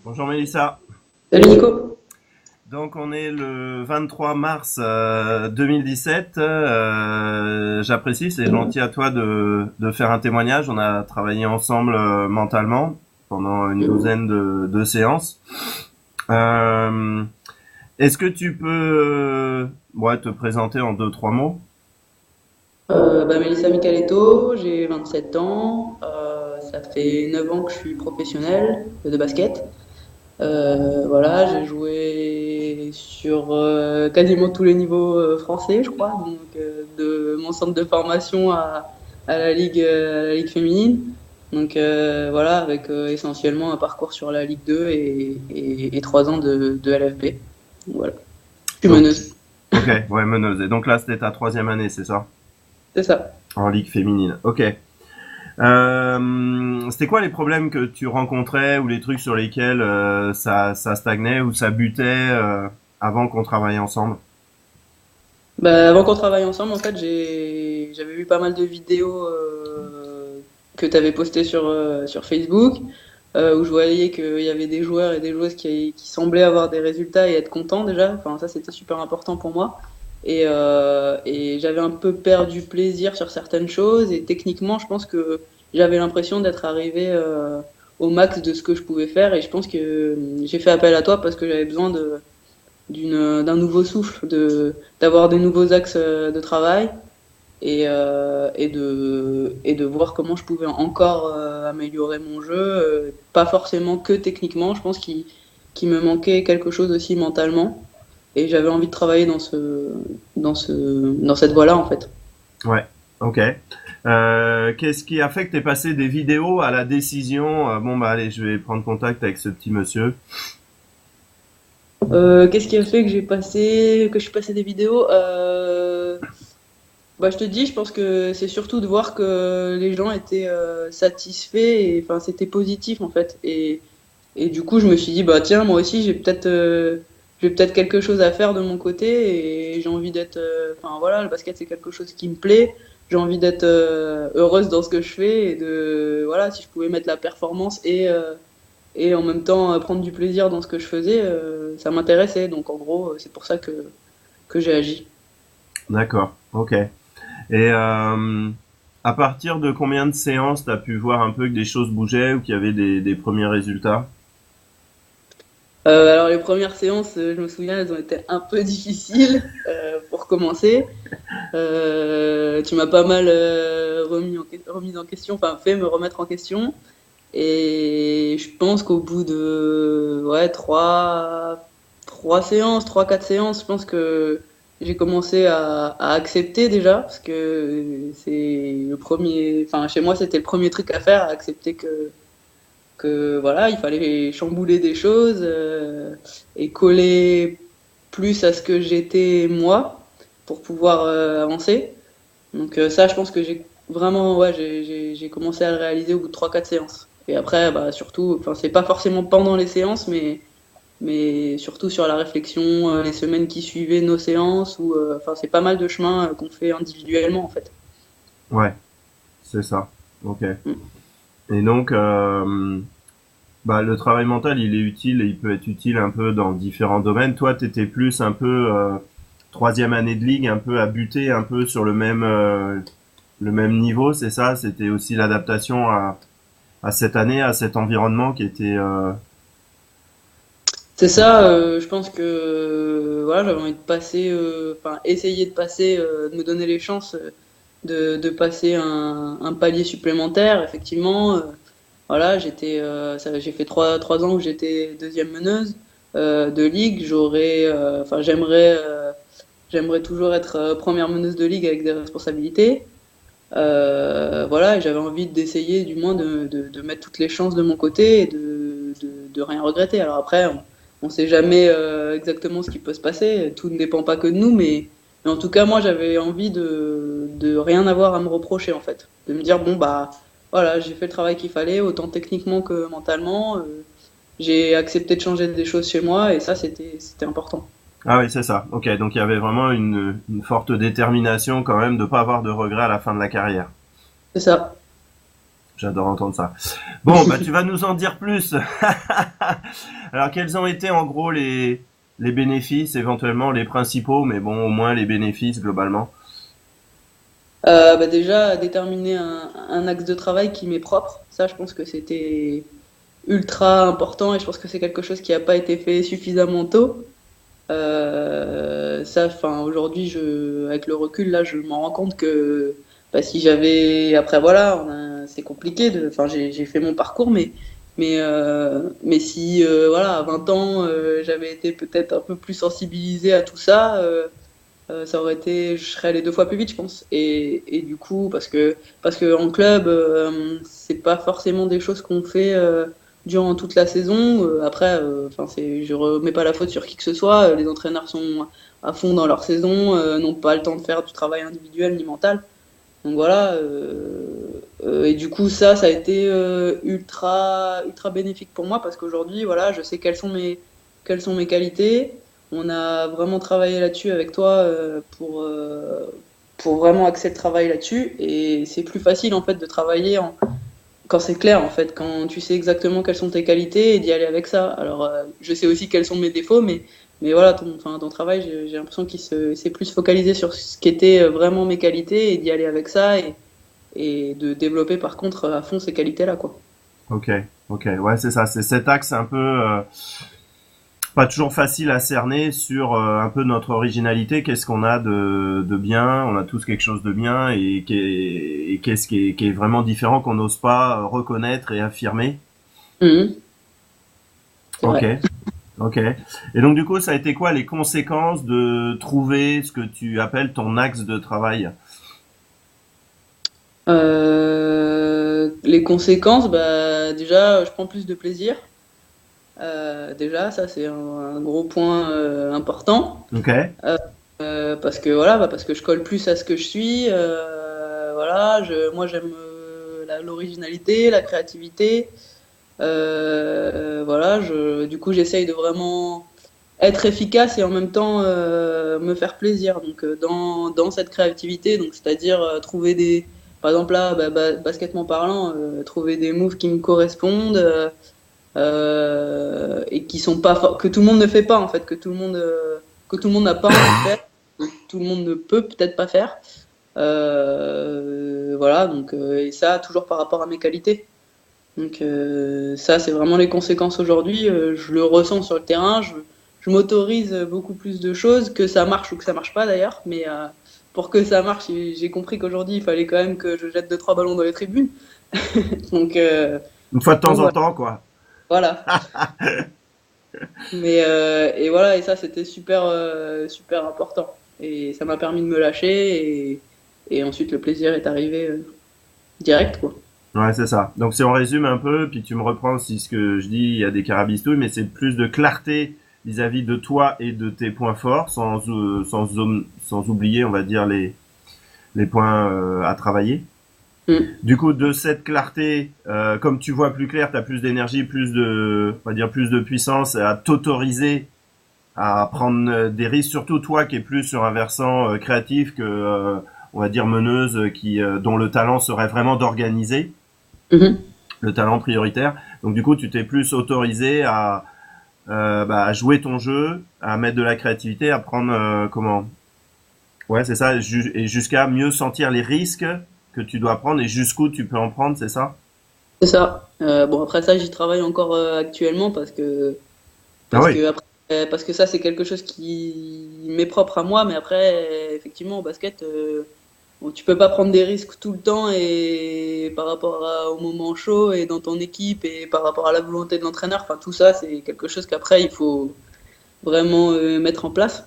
Bonjour Mélissa. Salut Nico. Donc on est le 23 mars 2017. J'apprécie, c'est gentil à toi de faire un témoignage. On a travaillé ensemble mentalement pendant une douzaine de séances. Euh, Est-ce que tu peux te présenter en deux, trois mots? Mélissa Micaletto, j'ai 27 ans. Ça fait 9 ans que je suis professionnelle de basket. Voilà, j'ai joué sur quasiment tous les niveaux français, je crois. Donc, de mon centre de formation à la ligue féminine. Donc, voilà, avec essentiellement un parcours sur la Ligue 2 et 3 ans de LFB. Voilà, je suis Donc, meneuse, ok, ouais, meneuse. Et donc là, c'était ta troisième année, c'est ça? c'est ça. En ligue féminine. Ok. C'était quoi les problèmes que tu rencontrais ou les trucs sur lesquels ça stagnait ou ça butait avant qu'on travaille ensemble? Bah, avant qu'on travaille ensemble, en fait, j'avais vu pas mal de vidéos que tu avais postées sur Facebook, où je voyais qu'il y avait des joueurs et des joueuses qui semblaient avoir des résultats et être contents déjà. Enfin, ça, c'était super important pour moi. Et j'avais un peu perdu plaisir sur certaines choses. Et techniquement, je pense que j'avais l'impression d'être arrivé au max de ce que je pouvais faire. Et je pense que j'ai fait appel à toi parce que j'avais besoin d'un nouveau souffle, d'avoir des nouveaux axes de travail et de voir comment je pouvais encore améliorer mon jeu, pas forcément que techniquement, je pense qu'il me manquait quelque chose aussi mentalement et j'avais envie de travailler dans cette voie-là en fait. Ouais, ok. Qu'est-ce qui a fait que t'es passé des vidéos à la décision bon bah allez, je vais prendre contact avec ce petit monsieur. Qu'est-ce qui a fait que je suis passé des vidéos bah, je te dis, je pense que c'est surtout de voir que les gens étaient satisfaits et enfin c'était positif en fait. Et du coup, je me suis dit bah tiens, moi aussi j'ai peut-être quelque chose à faire de mon côté et j'ai envie d'être enfin voilà, le basket c'est quelque chose qui me plaît. J'ai envie d'être heureuse dans ce que je fais et de voilà, si je pouvais mettre la performance et en même temps prendre du plaisir dans ce que je faisais, ça m'intéressait. Donc en gros, c'est pour ça que j'ai agi. D'accord, ok. Et à partir de combien de séances t'as pu voir un peu que des choses bougeaient ou qu'il y avait des premiers résultats? Alors les premières séances, je me souviens, elles ont été un peu difficiles pour commencer. Tu m'as pas mal remis en question, enfin fait me remettre en question. Et je pense qu'au bout de ouais, trois séances, trois, quatre séances, je pense que j'ai commencé à accepter déjà, parce que c'est le premier, enfin chez moi c'était le premier truc à faire, à accepter que voilà, il fallait chambouler des choses et coller plus à ce que j'étais moi pour pouvoir avancer. Donc ça, je pense que j'ai vraiment, ouais, j'ai commencé à le réaliser au bout de trois quatre séances. Et après, bah, surtout, enfin, c'est pas forcément pendant les séances, mais surtout sur la réflexion, les semaines qui suivaient nos séances, ou enfin, c'est pas mal de chemin qu'on fait individuellement en fait. Ouais, c'est ça. Ok. Mm. Et donc, bah, le travail mental, il est utile et il peut être utile un peu dans différents domaines. Toi, t'étais plus un peu troisième année de ligue, un peu à buter, un peu sur le même niveau, c'est ça? C'était aussi l'adaptation à cette année, à cet environnement qui était C'est ça, je pense que voilà, j'avais envie de passer, enfin essayer de passer, de me donner les chances de passer un palier supplémentaire. Effectivement, voilà, j'ai fait trois ans où j'étais deuxième meneuse de ligue. Enfin j'aimerais toujours être première meneuse de ligue avec des responsabilités. Voilà, et j'avais envie d'essayer du moins de mettre toutes les chances de mon côté et de rien regretter. Alors après, on sait jamais exactement ce qui peut se passer, tout ne dépend pas que de nous, mais en tout cas, moi j'avais envie de rien avoir à me reprocher en fait. De me dire, bon bah voilà, j'ai fait le travail qu'il fallait, autant techniquement que mentalement. J'ai accepté de changer des choses chez moi et ça c'était important. ah oui, c'est ça. Ok, donc il y avait vraiment une forte détermination quand même de pas avoir de regrets à la fin de la carrière. C'est ça. J'adore entendre ça. Bon, bah tu vas nous en dire plus. Alors, quels ont été en gros les bénéfices, éventuellement les principaux, mais bon, au moins les bénéfices globalement. Bah déjà, déterminer un axe de travail qui m'est propre, ça je pense que c'était ultra important et je pense que c'est quelque chose qui n'a pas été fait suffisamment tôt. Ça, enfin, aujourd'hui, avec le recul, là, je m'en rends compte que bah, si j'avais, après voilà, c'est compliqué enfin, j'ai fait mon parcours, mais si, voilà, à 20 ans, j'avais été peut-être un peu plus sensibilisée à tout ça, ça aurait été, je serais allée 2 fois plus vite, je pense. Et du coup, parce que en club, c'est pas forcément des choses qu'on fait durant toute la saison. Après, enfin, je remets pas la faute sur qui que ce soit. Les entraîneurs sont à fond dans leur saison, n'ont pas le temps de faire du travail individuel ni mental. Donc voilà. Et du coup, ça a été ultra, ultra bénéfique pour moi parce qu'aujourd'hui, voilà, je sais quelles sont mes qualités. On a vraiment travaillé là-dessus avec toi pour vraiment axer le travail là-dessus. Et c'est plus facile en fait de travailler quand c'est clair en fait, quand tu sais exactement quelles sont tes qualités et d'y aller avec ça. Alors je sais aussi quels sont mes défauts, mais voilà, ton travail, j'ai l'impression qu'il s'est plus focalisé sur ce qui était vraiment mes qualités et d'y aller avec ça et de développer par contre à fond ces qualités-là, quoi. Ok, ok, ouais, c'est ça. C'est cet axe un peu pas toujours facile à cerner sur un peu notre originalité. Qu'est-ce qu'on a de bien? On a tous quelque chose de bien et qu'est-ce qui est vraiment différent qu'on n'ose pas reconnaître et affirmer. Mhm, c'est Ok, vrai. ok. Et donc du coup, ça a été quoi les conséquences de trouver ce que tu appelles ton axe de travail? Les conséquences, bah, déjà, je prends plus de plaisir. Déjà, ça, c'est un gros point important. Ok, Parce que voilà, bah, parce que je colle plus à ce que je suis. Voilà, moi, j'aime l'originalité, la créativité. Voilà, du coup, j'essaye de vraiment être efficace et en même temps me faire plaisir. Donc, dans cette créativité, donc c'est-à-dire trouver par exemple là, basketement parlant, trouver des moves qui me correspondent et qui sont pas que tout le monde ne fait pas en fait, que tout le monde n'a pas envie de faire, que tout le monde ne peut peut-être pas faire. Voilà, donc et ça toujours par rapport à mes qualités. Donc ça, c'est vraiment les conséquences aujourd'hui. Je le ressens sur le terrain. Je m'autorise beaucoup plus de choses, que ça marche ou que ça marche pas d'ailleurs. Mais pour que ça marche, j'ai compris qu'aujourd'hui, il fallait quand même que je jette 2, 3 ballons dans les tribunes. Donc, une fois de temps donc en voilà. temps, quoi. Voilà. Et voilà, et ça, c'était super, super important. Et ça m'a permis de me lâcher. Et ensuite, le plaisir est arrivé direct, quoi. Ouais, c'est ça. Donc si on résume un peu, puis tu me reprends si ce que je dis, il y a des carabistouilles, mais c'est plus de clarté vis-à-vis de toi et de tes points forts, sans oublier, on va dire, les points à travailler. Mm. Du coup, de cette clarté, comme tu vois plus clair, tu as plus d'énergie, on va dire, plus de puissance à t'autoriser à prendre des risques, surtout toi qui es plus sur un versant créatif que, on va dire, meneuse, dont le talent serait vraiment d'organiser. Mhm. Le talent prioritaire. Donc du coup, tu t'es plus autorisé à jouer ton jeu, à mettre de la créativité, à prendre comment. Ouais, c'est ça, et jusqu'à mieux sentir les risques que tu dois prendre et jusqu'où tu peux en prendre, c'est ça? C'est ça. Bon, après ça, j'y travaille encore actuellement Ah parce oui. que après, parce que ça, c'est quelque chose qui m'est propre à moi. Mais après, effectivement, au basket, bon, tu peux pas prendre des risques tout le temps et par rapport au moment chaud et dans ton équipe et par rapport à la volonté de l'entraîneur. Enfin, tout ça, c'est quelque chose qu'après, il faut vraiment mettre en place.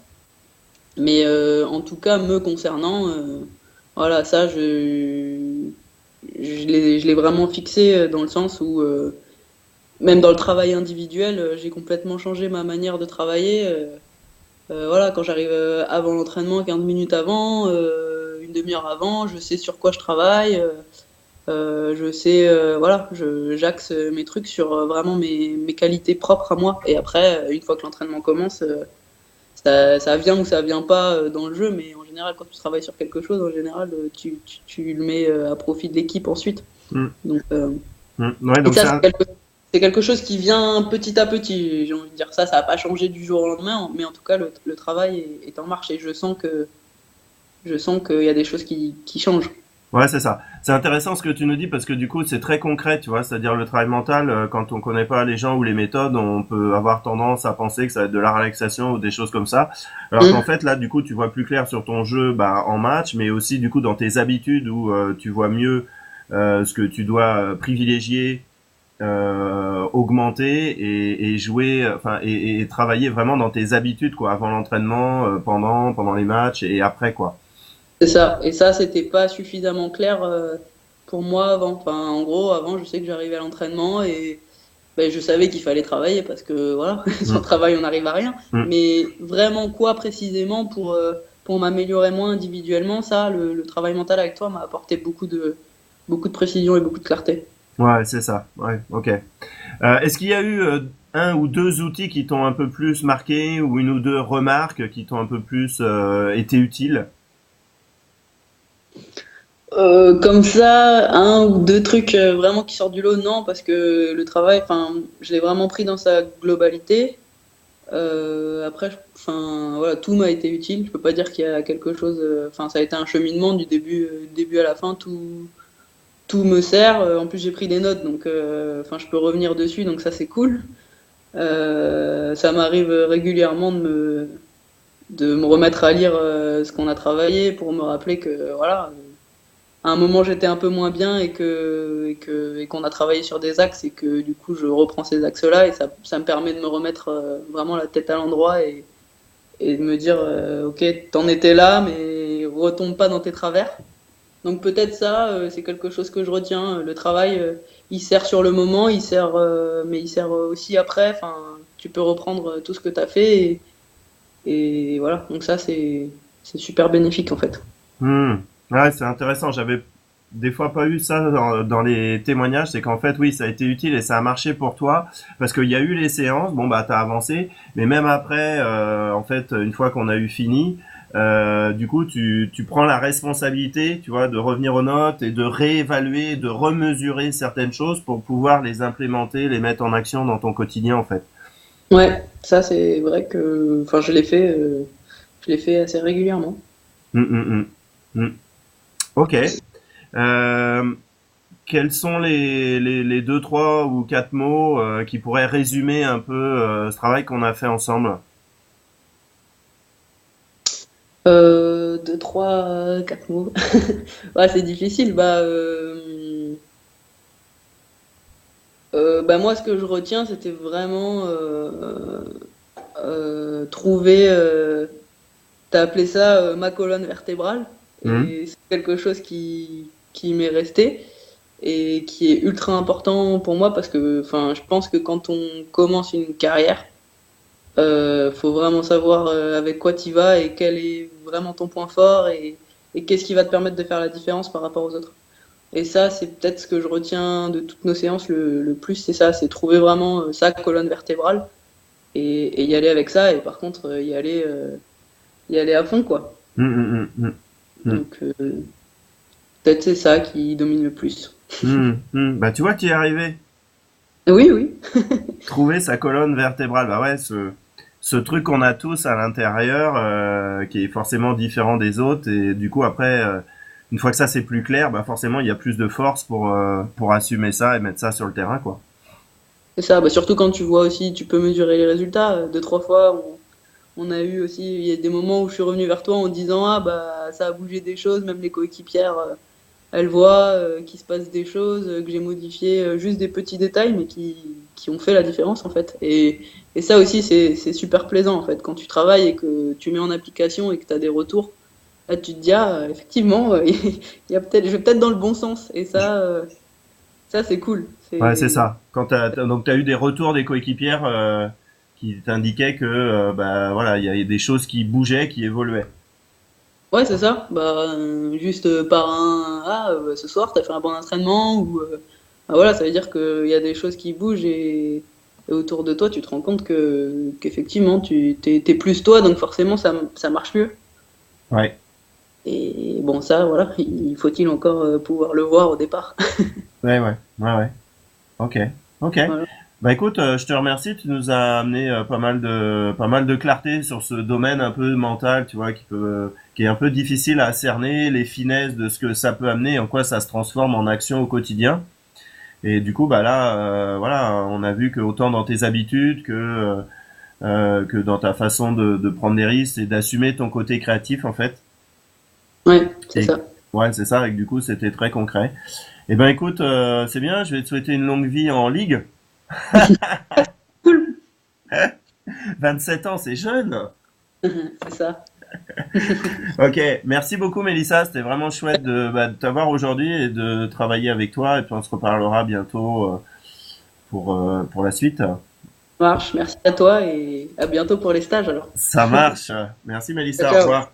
Mais en tout cas, me concernant, voilà, ça, je l'ai vraiment fixé dans le sens où même dans le travail individuel, j'ai complètement changé ma manière de travailler. Voilà, quand j'arrive avant l'entraînement, 15 minutes avant, une demi-heure avant, je sais sur quoi je travaille. Je sais, voilà, j'axe mes trucs sur vraiment mes qualités propres à moi. Et après, une fois que l'entraînement commence, ça vient ou ça vient pas dans le jeu, mais en général, quand tu travailles sur quelque chose, en général, tu le mets à profit de l'équipe ensuite. Donc, Ouais, et donc ça, c'est quelque chose qui vient petit à petit. J'ai envie de dire ça, ça n'a pas changé du jour au lendemain, mais en tout cas, le travail est en marche et je sens qu'il y a des choses qui changent. ouais, c'est ça. C'est intéressant ce que tu nous dis parce que du coup, c'est très concret, tu vois. C'est-à-dire le travail mental, quand on connaît pas les gens ou les méthodes, on peut avoir tendance à penser que ça va être de la relaxation ou des choses comme ça. Alors qu'en Mm. fait, là, du coup, tu vois plus clair sur ton jeu, bah, en match, mais aussi du coup dans tes habitudes où tu vois mieux ce que tu dois privilégier, augmenter et jouer, enfin, et travailler vraiment dans tes habitudes, quoi, avant l'entraînement, pendant les matchs et après, quoi. C'est ça. Et ça, c'était pas suffisamment clair pour moi avant. Enfin, en gros, avant, je sais que j'arrivais à l'entraînement et ben, je savais qu'il fallait travailler parce que voilà, sans Mm, travail, on n'arrive à rien. mm. Mais vraiment, quoi précisément pour m'améliorer moi individuellement, ça, le travail mental avec toi m'a apporté beaucoup de précision et beaucoup de clarté. Ouais, c'est ça. Ouais, ok. Est-ce qu'il y a eu un ou deux outils qui t'ont un peu plus marqué ou une ou deux remarques qui t'ont un peu plus été utiles? Comme ça, un ou deux trucs vraiment qui sortent du lot, non, parce que le travail, enfin, je l'ai vraiment pris dans sa globalité. Après, enfin, voilà, tout m'a été utile. Je peux pas dire qu'il y a quelque chose. Enfin, ça a été un cheminement du début à la fin. Tout me sert. En plus, j'ai pris des notes, donc, enfin, je peux revenir dessus, donc ça c'est cool. Ça m'arrive régulièrement de me remettre à lire ce qu'on a travaillé pour me rappeler que voilà, à un moment j'étais un peu moins bien et qu'on a travaillé sur des axes et que du coup je reprends ces axes-là et ça me permet de me remettre vraiment la tête à l'endroit et de me dire ok, t'en étais là, mais retombe pas dans tes travers. Donc peut-être ça, c'est quelque chose que je retiens. Le travail, il sert sur le moment, mais il sert aussi après. Enfin, tu peux reprendre tout ce que tu as fait et voilà. Donc ça, c'est super bénéfique en fait. Hmm. Ouais, c'est intéressant. J'avais des fois pas eu ça dans les témoignages. C'est qu'en fait, oui, ça a été utile et ça a marché pour toi parce qu'il y a eu les séances. Bon, bah, t'as avancé. Mais même après, en fait, une fois qu'on a eu fini, du coup, tu prends la responsabilité, tu vois, de revenir aux notes et de réévaluer, de remesurer certaines choses pour pouvoir les implémenter, les mettre en action dans ton quotidien, en fait. Ouais, ça c'est vrai que, enfin, je l'ai fait assez régulièrement. Hmm, hmm, hmm. Hmm. Ok. Euh, Quels sont les deux, trois ou quatre mots qui pourraient résumer un peu ce travail qu'on a fait ensemble? Deux, trois, quatre mots. Ouais, c'est difficile. Bah moi, ce que je retiens, c'était vraiment trouver. T'as appelé ça ma colonne vertébrale, Hmm. et c'est quelque chose qui m'est resté et qui est ultra important pour moi parce que, enfin, je pense que quand on commence une carrière, faut vraiment savoir avec quoi tu vas et quel est vraiment ton point fort et qu'est-ce qui va te permettre de faire la différence par rapport aux autres. Et ça, c'est peut-être ce que je retiens de toutes nos séances le plus, c'est ça, c'est trouver vraiment sa colonne vertébrale et y aller avec ça. Et par contre, y aller à fond, quoi. Hmm, hmm, hmm, hmm, Donc, peut-être c'est ça qui domine le plus. hmm, hmm. Bah tu vois, tu y es arrivé. Oui, oui. Trouver sa colonne vertébrale. Bah ouais, ce truc qu'on a tous à l'intérieur, qui est forcément différent des autres, et du coup après, une fois que ça c'est plus clair, bah forcément il y a plus de force pour assumer ça et mettre ça sur le terrain, quoi. C'est ça. Bah, surtout quand tu vois aussi, tu peux mesurer les résultats. Deux, trois fois, on a eu aussi, il y a des moments où je suis revenu vers toi en disant, ah, bah, ça a bougé des choses, même les coéquipières, elles voient qu'il se passe des choses, que j'ai modifié juste des petits détails, mais qui ont fait la différence, en fait. Et ça aussi, c'est super plaisant, en fait. Quand tu travailles et que tu mets en application et que tu as des retours, là, tu te dis, ah, effectivement, il y a peut-être, je vais peut-être dans le bon sens. Et ça c'est cool. Ouais, c'est C'est ça. Quand donc t'as eu des retours des coéquipières qui t'indiquaient que bah voilà, il y a des choses qui bougeaient, qui évoluaient. Ouais, c'est ça. Bah, juste par un ce soir, t'as fait un bon entraînement ou bah voilà, ça veut dire qu'il y a des choses qui bougent et autour de toi, tu te rends compte qu'effectivement, t'es plus toi, donc forcément, ça marche mieux. Ouais. Et bon, ça, voilà, il faut-il encore pouvoir le voir au départ. Ouais, ouais, ouais, ouais. Ok, ok. Voilà. Bah écoute, je te remercie. Tu nous as amené pas mal de clarté sur ce domaine un peu mental, tu vois, qui est un peu difficile à cerner, les finesses de ce que ça peut amener, en quoi ça se transforme en action au quotidien. Et du coup, bah là, voilà, on a vu que autant dans tes habitudes que dans ta façon de prendre des risques et d'assumer ton côté créatif, en fait. Ouais, c'est Et ça. ouais, c'est ça. Et que du coup, c'était très concret. Eh ben, écoute, c'est bien. Je vais te souhaiter une longue vie en ligue. Cool. 27 ans, c'est jeune. C'est ça. Ok, merci beaucoup Mélissa, c'était vraiment chouette de t'avoir aujourd'hui et de travailler avec toi et puis on se reparlera bientôt pour la suite. Marche. Merci à toi et à bientôt pour les stages alors. Ça marche. Merci Ciao, Mélissa, au ciao. revoir.